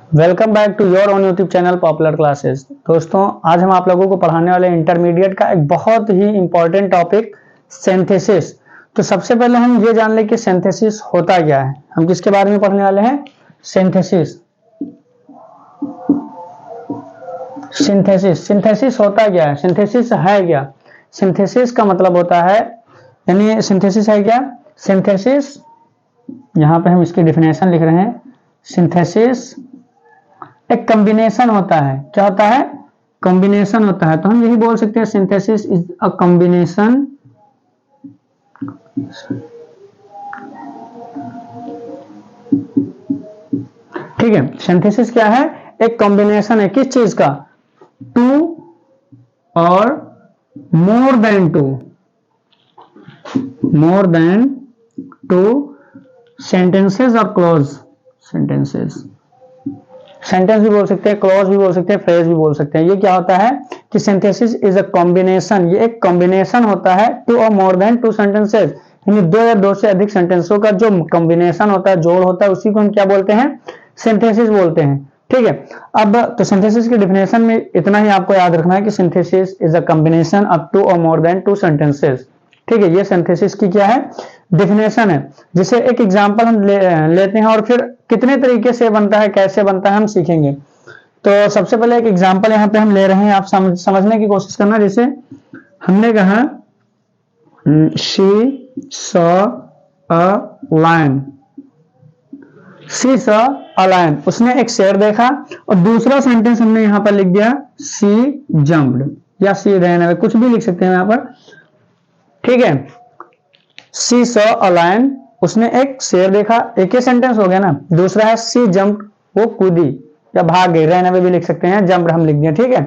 Welcome back to your own YouTube channel popular classes. दोस्तों, आज हम आप लोगों को पढ़ाने वाले इंटरमीडिएट का एक बहुत ही इंपॉर्टेंट टॉपिक सिंथेसिस। तो सबसे पहले हम ये जान लें कि सिंथेसिस होता क्या है। हम किसके बारे में पढ़ने वाले हैं? सिंथेसिस। सिंथेसिस सिंथेसिस होता क्या है? सिंथेसिस है क्या? सिंथेसिस का मतलब होता है, यानी सिंथेसिस है क्या? सिंथेसिस, यहां पे हम इसकी डिफिनेशन लिख रहे हैं। सिंथेसिस एक कॉम्बिनेशन होता है। क्या होता है? कॉम्बिनेशन होता है। तो हम यही बोल सकते हैं, सिंथेसिस इज अ कॉम्बिनेशन ठीक है। सिंथेसिस क्या है? एक कॉम्बिनेशन है। किस चीज का? टू और more than two, more than two sentences और क्लॉज। सेंटेंसेस, सेंटेंस भी बोल सकते हैं, क्लॉज भी बोल सकते हैं, फ्रेज भी बोल सकते हैं। ये क्या होता है कि सिंथेसिस इज अ कॉम्बिनेशन, ये एक कॉम्बिनेशन होता है टू और मोर देन टू सेंटेंसेस, यानी दो या दो से अधिक सेंटेंसों का जो कॉम्बिनेशन होता है, जोड़ होता है, उसी को हम क्या बोलते हैं? सिंथेसिस बोलते हैं। ठीक है। अब तो सिंथेसिस की डिफिनेशन में इतना ही आपको याद रखना है कि synthesis is a combination of two और मोर देन टू सेंटेंसेस। ठीक है, ये सिंथेसिस की क्या है? डिफिनेशन है। जिसे एक एग्जांपल हम लेते हैं और फिर कितने तरीके से बनता है, कैसे बनता है, हम सीखेंगे। तो सबसे पहले एक एग्जांपल यहाँ पे हम ले रहे हैं, आप समझने की कोशिश करना। जैसे हमने कहा she saw a lion, she saw a lion, उसने एक शेर देखा। और दूसरा सेंटेंस हमने यहाँ पर लिख दिया शी जंप्ड, या शी रैन अवे, कुछ भी लिख सकते हैं यहाँ पर। ठीक है, शी सॉ अ लायन, उसने एक शेर देखा, एक ही सेंटेंस हो गया ना। दूसरा है शी जंप्ड, वो कूदी या भाग गई, रैन अवे भी लिख सकते हैं, जंप्ड हम लिख दिया। ठीक है,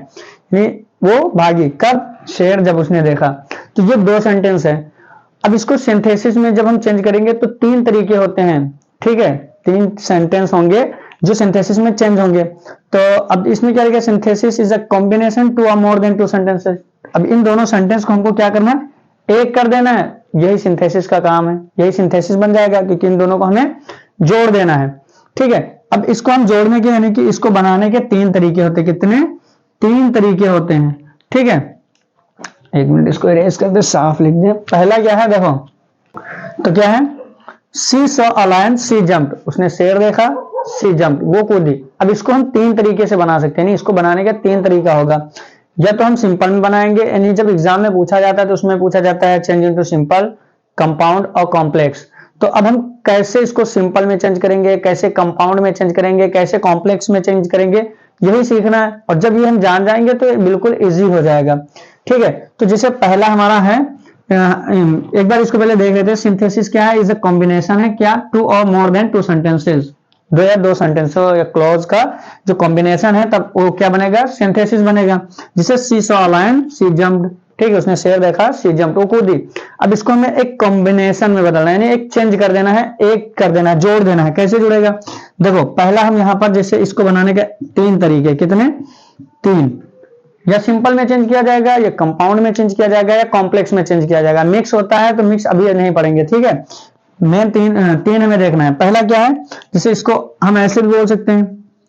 वो भागी कब? शेर जब उसने देखा। तो ये दो सेंटेंस है। अब इसको सिंथेसिस में जब हम चेंज करेंगे तो तीन तरीके होते हैं। ठीक है, तीन सेंटेंस होंगे जो सिंथेसिस में चेंज होंगे। तो अब इसमें क्या लिखा? Synthesis is a combination two और मोर देन टू सेंटेंसेस। अब इन दोनों सेंटेंस को हमको क्या करना है? एक कर देना है। यही सिंथेसिस का काम है, यही सिंथेसिस बन जाएगा, क्योंकि इन दोनों को हमें जोड़ देना है। ठीक है, अब इसको हम जोड़ने के, यानी कि इसको बनाने के तीन तरीके होते हैं। कितने? तीन तरीके होते हैं। ठीक है, एक मिनट, इसको इरेज कर दे, साफ लिख दे। पहला क्या है देखो, तो क्या है? She saw a lion, she jumped, उसने शेर देखा, शी जंप्ड, वो कूदी। अब इसको हम तीन तरीके से बना सकते हैं। नहीं, इसको बनाने का तीन तरीका होगा। या तो हम सिंपल में बनाएंगे, यानी जब एग्जाम में पूछा जाता है तो उसमें पूछा जाता है चेंज इनटू सिंपल, कंपाउंड और कॉम्प्लेक्स। तो अब हम कैसे इसको सिंपल में चेंज करेंगे, कैसे कंपाउंड में चेंज करेंगे, कैसे कॉम्प्लेक्स में चेंज करेंगे, यही सीखना है। और जब ये हम जान जाएंगे तो बिल्कुल इजी हो जाएगा। ठीक है, तो जैसे पहला हमारा है, एक बार इसको पहले देख लेते हैं। सिंथेसिस क्या है? इज अ कॉम्बिनेशन है क्या? टू और मोर देन टू सेंटेंसेस, दो या दो सेंटेंसों या क्लॉज का जो कॉम्बिनेशन है, तब वो क्या बनेगा? सिंथेसिस बनेगा। जैसे she saw a lion, she jumped, ठीक है, उसने शेर देखा, शी जंप्ड, वो कूदी। अब इसको हमें एक कॉम्बिनेशन में बदलना है, यानी एक चेंज कर देना है, एक कर देना है, जोड़ देना है। कैसे जुड़ेगा? देखो, पहला हम यहां पर जैसे इसको बनाने के तीन तरीके, कितने? तीन। या सिंपल में चेंज किया जाएगा, या कंपाउंड में चेंज किया जाएगा, या कॉम्प्लेक्स में चेंज किया जाएगा। मिक्स होता है तो मिक्स अभी नहीं पढ़ेंगे। ठीक है, मेन तीन हमें देखना है। पहला क्या है? जैसे इसको हम ऐसे भी बोल सकते हैं,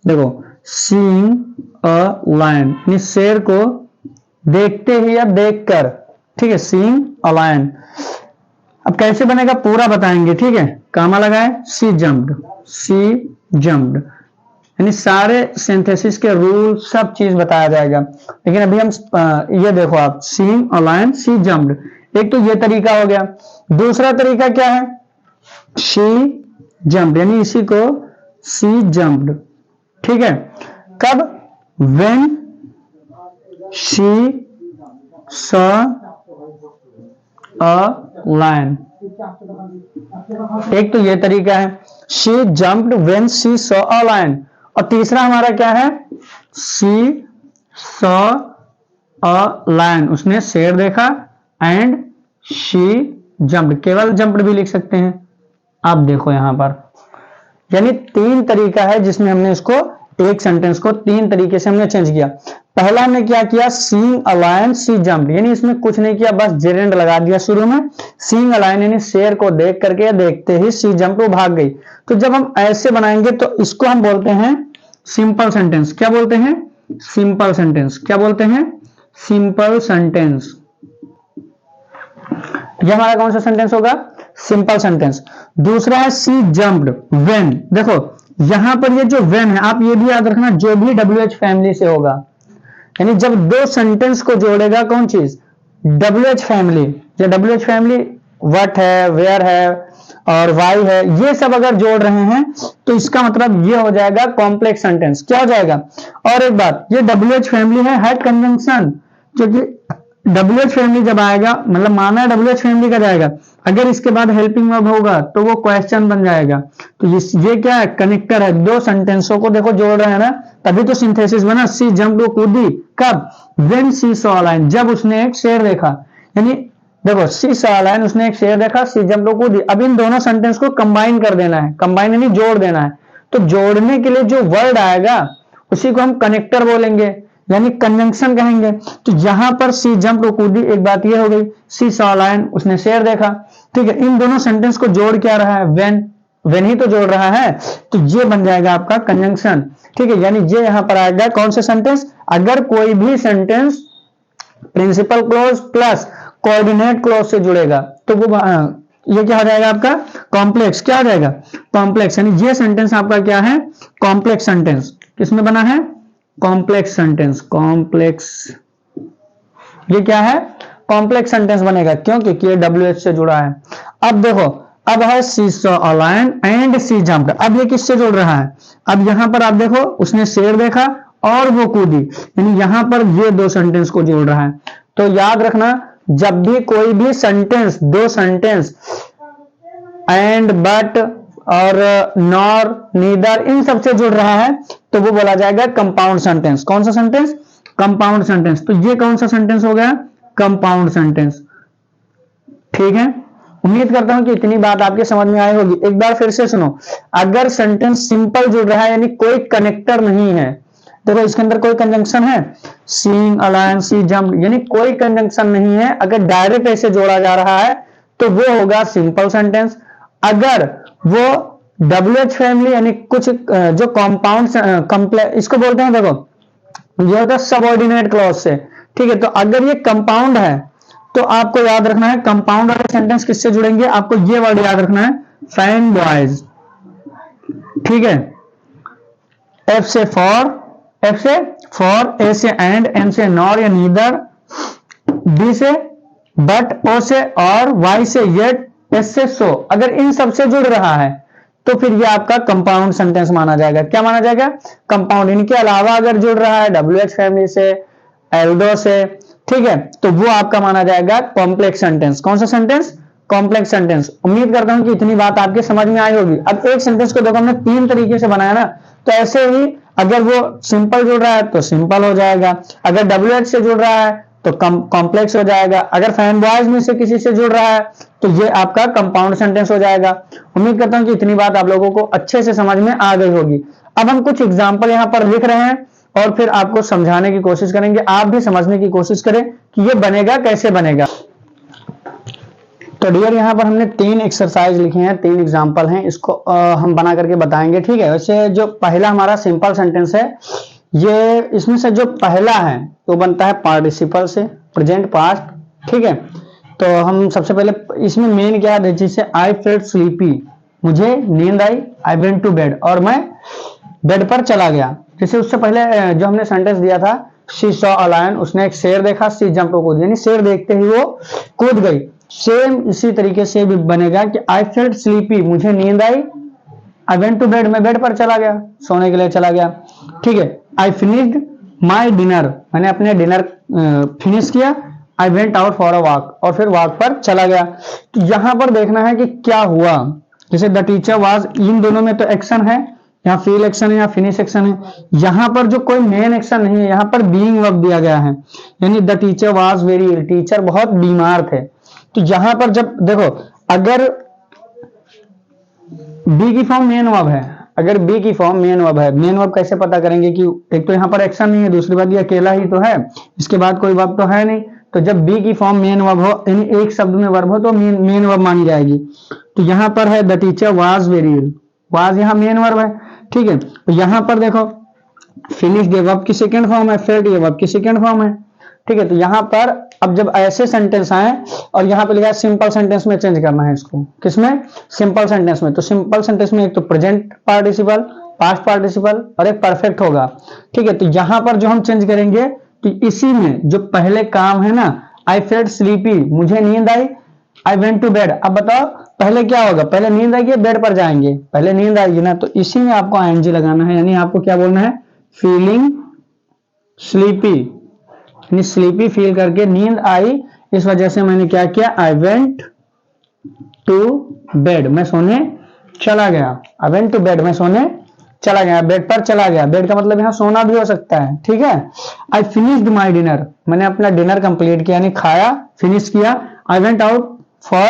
देखो, सीइंग अ लायन, यानी शेर को देखते ही या देखकर। ठीक है, सीइंग अ लायन। अब कैसे बनेगा पूरा बताएंगे। ठीक है, कामा लगाए, शी जंप्ड, शी जंप्ड, यानी सारे सिंथेसिस के रूल, सब चीज बताया जाएगा। लेकिन अभी हम ये देखो, आप seeing a lion, she jumped, एक तो ये तरीका हो गया। दूसरा तरीका क्या है? शी जंप्ड, यानी इसी को शी जंप्ड। ठीक है, कब? When she saw a lion, एक तो ये तरीका है, she jumped when she saw a lion. और तीसरा हमारा क्या है? शी सॉ अ लायन, उसने शेर देखा, एंड शी जंप्ड, केवल जंप्ड भी लिख सकते हैं। आप देखो यहां पर, यानी तीन तरीका है जिसमें हमने इसको, एक सेंटेंस को तीन तरीके से हमने चेंज किया। पहला हमने क्या किया? Seeing a lion, she jumped, यानी इसमें कुछ नहीं किया, बस जेरेंड लगा दिया शुरू में। सीइंग अ लायन, यानी शेर को देख करके या देखते ही शी जंप्ड, वो भाग गई। तो जब हम ऐसे बनाएंगे तो इसको हम बोलते हैं सिंपल सेंटेंस क्या बोलते हैं? सिंपल सेंटेंस क्या बोलते हैं? Simple sentence. ये हमारा कौन सा सेंटेंस होगा? Simple sentence. दूसरा है सी जंप्ड व्हेन। देखो यहां पर ये जो व्हेन है, आप ये भी याद रखना, जो भी WH फैमिली से होगा, यानी जब दो सेंटेंस को जोड़ेगा कौन चीज? WH family. जो WH फैमिली व्हाट है, वेयर है और वाई है, ये सब अगर जोड़ रहे हैं तो इसका मतलब ये हो जाएगा कॉम्प्लेक्स सेंटेंस। क्या हो जाएगा? और एक बात, ये WH फैमिली है हेड कंजंक्शन, क्योंकि WH फैमिली जब आएगा, मतलब माना है WH फैमिली का जाएगा, अगर इसके बाद हेल्पिंग वर्ब होगा तो वो क्वेश्चन बन जाएगा। तो ये क्या है? कनेक्टर है। दो सेंटेंसों को देखो जोड़ रहे हैं ना, तभी तो सिंथेसिस बना। सी जंप्ड कूदी कब? व्हेन सी सॉ लायन, जब उसने एक शेर देखा। यानी देखो सी सॉ लायन, उसने एक शेर देखा, सी जंप्ड कूदी। अब इन दोनों सेंटेंस को कंबाइन कर देना है, कंबाइन यानी जोड़ देना है। तो जोड़ने के लिए जो वर्ड आएगा उसी को हम कनेक्टर बोलेंगे, यानी कंजंक्शन कहेंगे। तो यहां पर सी जंप कूदी, एक बात ये हो गई, सी सॉ लायन, उसने शेर देखा। ठीक है, इन दोनों सेंटेंस को जोड़ क्या रहा है? व्हेन, व्हेन ही तो जोड़ रहा है, तो ये बन जाएगा आपका कंजंक्शन। ठीक है, यानी ये यहां पर आएगा कौन से सेंटेंस? अगर कोई भी sentence principal clause plus coordinate clause से जुड़ेगा तो वो ये क्या हो जाएगा आपका? कॉम्प्लेक्स। क्या हो जाएगा? कॉम्प्लेक्स। यानी ये सेंटेंस आपका क्या है? Complex sentence. किसमें बना है? Complex sentence. कॉम्प्लेक्स, ये क्या है? कॉम्प्लेक्स सेंटेंस बनेगा। क्यों? क्योंकि ये WH से जुड़ा है। अब देखो, अब है she saw a lion and she jumped. अब ये किससे जुड़ रहा है? अब यहां पर आप देखो, उसने शेर देखा और वो कूदी, यानी यहां पर ये दो सेंटेंस को जोड़ रहा है। तो याद रखना, जब भी कोई भी सेंटेंस, दो सेंटेंस एंड, बट और नॉर, नीदर, इन सबसे जुड़ रहा है तो वो बोला जाएगा कंपाउंड सेंटेंस। कौन सा सेंटेंस? Compound sentence. तो ये कौन सा सेंटेंस हो गया? Compound sentence. ठीक है, उम्मीद करता हूं कि इतनी बात आपके समझ में आई होगी। एक बार फिर से सुनो, अगर सेंटेंस सिंपल जुड़ रहा है यानी कोई कनेक्टर नहीं है, देखो इसके अंदर कोई कंजंक्शन है, सीइंग, अलायन, सी जंप, यानी कोई कंजंक्शन नहीं है, अगर डायरेक्ट ऐसे जोड़ा जा रहा है तो वो होगा सिंपल सेंटेंस। अगर वो WH फैमिली यानी कुछ जो कंपाउंड कॉम्प्लेक्स, इसको बोलते हैं, देखो ये होता है सबऑर्डिनेट क्लॉज से। ठीक है, तो अगर ये कंपाउंड है तो आपको याद रखना है, कंपाउंड वाले सेंटेंस किससे जुड़ेंगे? आपको ये वर्ड याद रखना है, फैन बॉयज। ठीक है, F से फॉर, F से फॉर, A से एंड, M से नॉर या नीदर, B से बट, O से और, Y से येट, S से सो। अगर इन सबसे जुड़ रहा है तो फिर ये आपका कंपाउंड सेंटेंस माना जाएगा। क्या माना जाएगा? कंपाउंड। इनके अलावा अगर जुड़ रहा है WH फैमिली से, एल्डो से, ठीक है, तो वो आपका माना जाएगा कॉम्प्लेक्स सेंटेंस। कौन सा सेंटेंस? Complex sentence. उम्मीद करता हूं कि इतनी बात आपके समझ में आई होगी। अब एक सेंटेंस को देखो, हमने तीन तरीके से बनाया ना, तो ऐसे ही अगर वो सिंपल जुड़ रहा है तो सिंपल हो जाएगा, अगर WH से जुड़ रहा है तो कॉम्प्लेक्स हो जाएगा, अगर फैन बॉयज में से किसी से जुड़ रहा है तो ये आपका कंपाउंड सेंटेंस हो जाएगा। उम्मीद करता हूं कि इतनी बात आप लोगों को अच्छे से समझ में आ गई होगी। अब हम कुछ एग्जाम्पल यहां पर लिख रहे हैं और फिर आपको समझाने की कोशिश करेंगे, आप भी समझने की कोशिश करें कि ये बनेगा कैसे बनेगा। तो डियर, यहाँ पर हमने तीन एक्सरसाइज लिखे हैं, तीन एग्जाम्पल हैं, इसको हम बना करके बताएंगे। ठीक है, वैसे जो पहला हमारा सिंपल सेंटेंस है, ये इसमें से जो पहला है वो बनता है पार्टिसिपल से, प्रेजेंट पास्ट। ठीक है, तो हम सबसे पहले इसमें मेन क्या है, जैसे आई फेल्ट स्लीपी, मुझे नींद आई, आई वेंट टू बेड, और मैं बेड पर चला गया। जैसे उससे पहले जो हमने सेंटेंस दिया था, शी सॉ अ लायन, उसने एक शेर देखा, शी जंप्ड टू कूद, यानी शेर देखते ही वो कूद गई। सेम इसी तरीके से भी बनेगा कि आई फेल्ट स्लीपी, मुझे नींद आई, आई वेंट टू बेड, मैं बेड पर चला गया, सोने के लिए चला गया। ठीक है, आई फिनिश्ड माई डिनर, मैंने अपने डिनर फिनिश किया, I went out for a walk, और फिर वॉक पर चला गया। तो यहां पर देखना है कि क्या हुआ। जैसे द टीचर वाज, इन दोनों में तो एक्शन है, यहाँ फील एक्शन है, यहाँ फिनिश एक्शन है। यहाँ पर जो कोई मेन एक्शन नहीं है, यहाँ पर बीइंग वर्ब दिया गया है, यानी the teacher was very ill, teacher बहुत बीमार थे। तो यहां पर जब देखो, अगर बी की फॉर्म मेन वर्ब है, अगर बी की फॉर्म मेन वर्ब है, मेन वर्ब कैसे पता करेंगे कि एक तो यहाँ पर एक्शन नहीं है, दूसरी बात ये अकेला ही तो है, इसके बाद कोई वर्ब तो है नहीं। तो जब बी की फॉर्म मेन वर्ब हो, यानी एक शब्द में वर्ब हो, तो मेन वर्ब मानी जाएगी। तो यहाँ पर है the teacher was very ill, was यहाँ मेन वर्ब है। ठीक है, तो यहाँ पर देखो फिनिश गिव अप की सेकंड फॉर्म है, फेल्ड गिव अप की सेकंड फॉर्म है। ठीक है, तो यहां पर अब जब ऐसे सेंटेंस आए और यहां पे लिखा है सिंपल सेंटेंस में चेंज करना है इसको, किसमें? सिंपल सेंटेंस में। तो सिंपल सेंटेंस में एक तो प्रेजेंट पार्टिसिपल, पास्ट पार्टिसिपल और एक परफेक्ट होगा। ठीक है, तो यहां पर जो हम चेंज करेंगे तो इसी में जो पहले काम है ना, आई फेल्ट स्लीपी, मुझे नींद आई, आई वेंट टू बेड। अब बताओ पहले क्या होगा? पहले नींद आएगी, बेड पर जाएंगे, पहले नींद आएगी ना, तो इसी में आपको आईएनजी लगाना है, यानी आपको क्या बोलना है? फीलिंग स्लीपी, यानी स्लीपी फील करके नींद आई, इस वजह से मैंने क्या किया? आई वेंट टू बेड, मैं सोने चला गया। आई वेंट टू बेड, मैं सोने चला गया, बेड पर चला गया। बेड का मतलब यहां सोना भी हो सकता है। ठीक है, आई फिनिश्ड माई डिनर, मैंने अपना डिनर कंप्लीट किया, यानी खाया, फिनिश किया। I went out for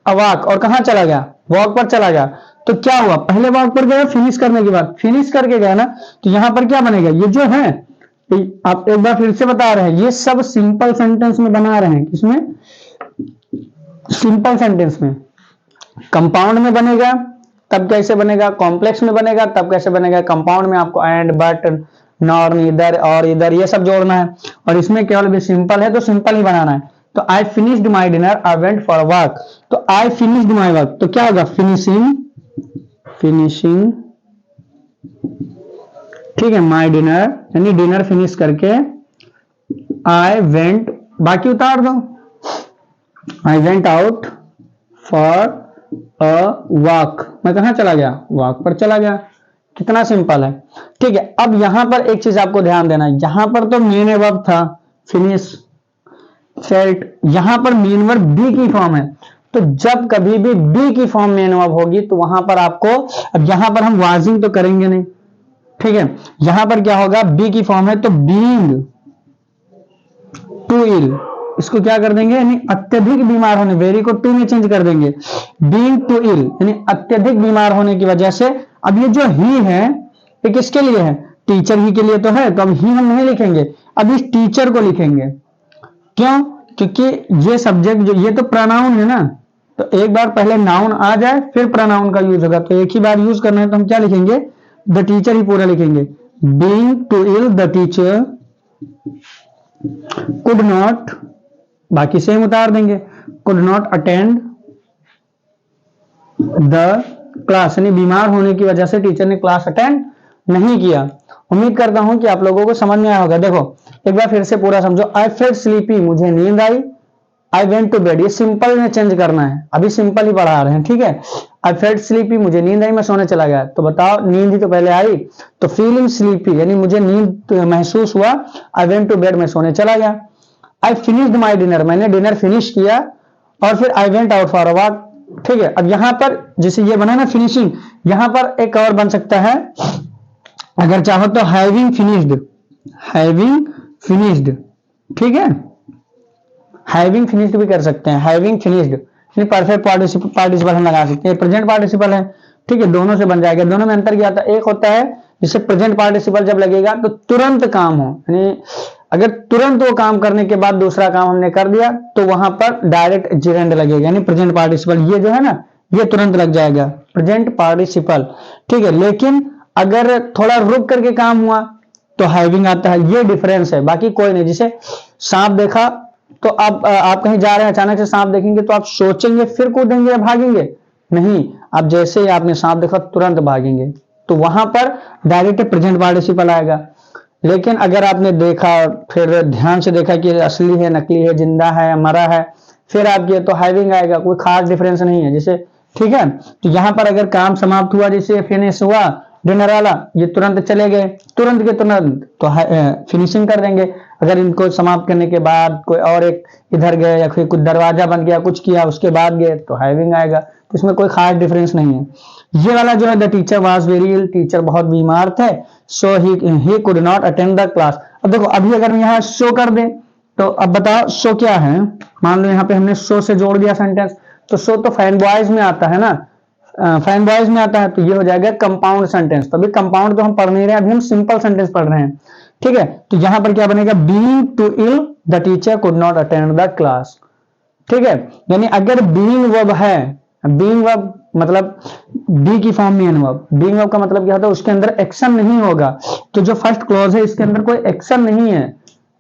a walk, और कहां चला गया? वॉक पर चला गया। तो क्या हुआ? पहले वॉक पर गया, फिनिश करने के बाद, फिनिश करके गया ना, तो यहां पर क्या बनेगा? ये जो है, आप एक बार फिर से बता रहे हैं, ये सब सिंपल सेंटेंस में बना रहे हैं। किसमें? सिंपल सेंटेंस में। कंपाउंड में बनेगा तब कैसे बनेगा? कॉम्प्लेक्स में बनेगा तब कैसे बनेगा? कंपाउंड में आपको एंड, बट, नॉर, नीदर और इधर ये सब जोड़ना है, और इसमें केवल भी सिंपल है तो सिंपल ही बनाना है। तो I finished my dinner, I went for walk. तो आई फिनिश्ड माई वर्क, तो क्या होगा? फिनिशिंग, फिनिशिंग, ठीक है, माई डिनर, यानी डिनर फिनिश करके आई वेंट, बाकी उतार दो, I went out for a walk, मैं कहां चला गया? वॉक पर चला गया। कितना सिंपल है। ठीक है, अब यहां पर एक चीज आपको ध्यान देना है, यहां पर तो मेन वर्ब था फिनिश, फेल्ट, यहां पर मेन वर्ब बी की फॉर्म है। तो जब कभी भी बी की फॉर्म मेन वर्ब होगी तो वहां पर आपको, अब यहां पर हम वाजिंग तो करेंगे नहीं, ठीक है, यहां पर क्या होगा? बी की फॉर्म है तो बीइंग टू इल, इसको क्या कर देंगे? यानी अत्यधिक बीमार होने, वेरी को टू में चेंज कर देंगे। बीइंग टू इल यानी अत्यधिक बीमार होने की वजह से। अब ये जो ही है ये किसके लिए है? टीचर ही के लिए तो है, तो अब ही हम नहीं लिखेंगे, अब इस टीचर को लिखेंगे। क्यों? क्योंकि ये सब्जेक्ट जो, ये तो प्रोनाउन है ना, तो एक बार पहले नाउन आ जाए फिर प्रोनाउन का यूज होगा, तो एक ही बार यूज करना है, तो हम क्या लिखेंगे? द टीचर ही पूरा लिखेंगे। Being too ill the teacher could not, बाकी सेम उतार देंगे, could not attend the class, यानी बीमार होने की वजह से टीचर ने क्लास अटेंड नहीं किया। उम्मीद करता हूं कि आप लोगों को समझ में आया होगा। देखो एक बार फिर से पूरा समझो। आई फेल्ट स्लीपी, मुझे नींद आई, आई वेंट टू बेड, ये सिंपल में चेंज करना है, अभी सिंपल ही पढ़ा रहे हैं। ठीक है, आई फेल्ट स्लीपी, मुझे नींद आई, मैं सोने चला गया। तो बताओ नींद ही तो पहले आई, तो फीलिंग स्लीपी यानी मुझे नींद महसूस हुआ, आई वेंट टू बेड, मैं सोने चला गया। आई फिनिश्ड माई डिनर, मैंने डिनर फिनिश किया, और फिर I went out for a walk. ठीक है, अब यहां पर जैसे ये बना ना फिनिशिंग, यहां पर एक और बन सकता है, अगर चाहो तो हैविंग फिनिश्ड, हैविंग फिनिश्ड, ठीक है, हैविंग फिनिश्ड भी कर सकते हैं, हैविंग फिनिश्ड। परफेक्ट पार्टिसिपल हम लगा सकते हैं, प्रेजेंट पार्टिसिपल है। ठीक है, दोनों से बन जाएगा। दोनों में अंतर क्या होता है? एक होता है जिससे प्रेजेंट पार्टिसिपल जब लगेगा तो तुरंत काम हो, यानी अगर तुरंत वो काम करने के बाद दूसरा काम हमने कर दिया तो वहां पर डायरेक्ट जिरेंड लगेगा, यानी प्रेजेंट पार्टिसिपल। ये जो है ना, ये तुरंत लग जाएगा, प्रेजेंट पार्टिसिपल। ठीक है, लेकिन अगर थोड़ा रुक करके काम हुआ तो हैविंग आता है, ये डिफरेंस है, बाकी कोई नहीं। जैसे सांप देखा, तो अब आप कहीं जा रहे हैं, अचानक से सांप देखेंगे तो आप सोचेंगे फिर कूदेंगे या भागेंगे? नहीं, आप जैसे ही आपने सांप देखा तुरंत भागेंगे, तो वहां पर डायरेक्ट प्रेजेंट पार्टिसिपल आएगा। लेकिन अगर आपने देखा, फिर ध्यान से देखा कि असली है, नकली है, जिंदा है, मरा है, फिर आप किए तो हैविंग आएगा, कोई खास डिफरेंस नहीं है। जैसे ठीक है, तो यहां पर अगर काम समाप्त हुआ, जैसे फिनिश हुआ डिनर वाला, ये तुरंत चले गए, तुरंत के तुरंत, तो फिनिशिंग कर देंगे। अगर इनको समाप्त करने के बाद कोई और एक इधर गए या फिर कुछ दरवाजा बन गया, कुछ किया, उसके बाद गए, तो हैविंग आएगा। तो इसमें कोई खास डिफरेंस नहीं है। ये वाला जो है, the teacher was very ill, teacher बहुत बीमार थे, so he could not attend the class. अब देखो, अभी अगर यहाँ शो कर दें तो अब बताओ शो क्या है? मान लो यहाँ पे हमने शो से जोड़ दिया सेंटेंस, तो शो तो फैन बॉयज में आता है ना, फैन बॉयज में आता है, तो ये हो जाएगा कंपाउंड सेंटेंस। तो अभी कंपाउंड तो हम पढ़ नहीं रहे, अभी हम सिंपल सेंटेंस पढ़ रहे हैं। ठीक है, तो यहां पर क्या बनेगा? Being too ill the teacher could not attend the class. ठीक है, यानी अगर बीइंग वर्ब है, बीइंग वर्ब मतलब बी की फॉर्म में एन वर्ब। बीइंग वर्ब का मतलब क्या होता है, उसके अंदर एक्शन नहीं होगा। तो जो फर्स्ट क्लॉज है इसके अंदर कोई एक्शन नहीं है,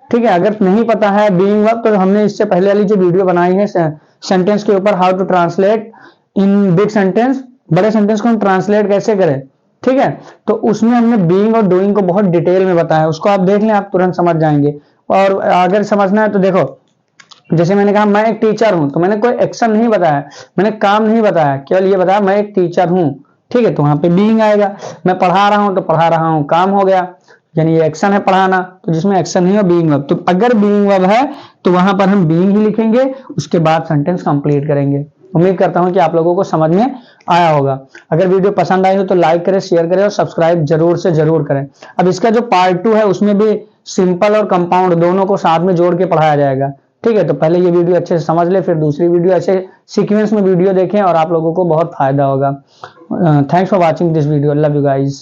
ठीक है। अगर नहीं पता है बीइंग वर्ब तो हमने इससे पहले वाली जो वीडियो बनाई है सेंटेंस के ऊपर, how to translate in big sentence, बड़े सेंटेंस को हम ट्रांसलेट कैसे करें, ठीक है। तो उसमें हमने बीइंग और डूइंग को बहुत डिटेल में बताया, उसको आप देख लें, आप तुरंत समझ जाएंगे। और अगर समझना है तो देखो, जैसे मैंने कहा मैं एक टीचर हूं, तो मैंने कोई एक्शन नहीं बताया, मैंने काम नहीं बताया, केवल ये बताया मैं एक टीचर हूं, ठीक है। तो वहां पे बीइंग आएगा। मैं पढ़ा रहा हूं तो पढ़ा रहा हूं काम हो गया, यानी ये एक्शन है पढ़ाना, तो जिसमें एक्शन नहीं है बीइंग वर्ब। तो अगर बीइंग वर्ब है तो वहां पर हम बीइंग ही लिखेंगे, उसके बाद सेंटेंस कंप्लीट करेंगे। उम्मीद करता हूं कि आप लोगों को समझ में आया होगा। अगर वीडियो पसंद आई हो तो लाइक करें, शेयर करें और सब्सक्राइब जरूर से जरूर करें। अब इसका जो पार्ट 2 है उसमें भी सिंपल और कंपाउंड दोनों को साथ में जोड़ के पढ़ाया जाएगा, ठीक है। तो पहले ये वीडियो अच्छे से समझ ले, फिर दूसरी वीडियो ऐसे सीक्वेंस में वीडियो देखें और आप लोगों को बहुत फायदा होगा। Thanks for watching this video, love you guys.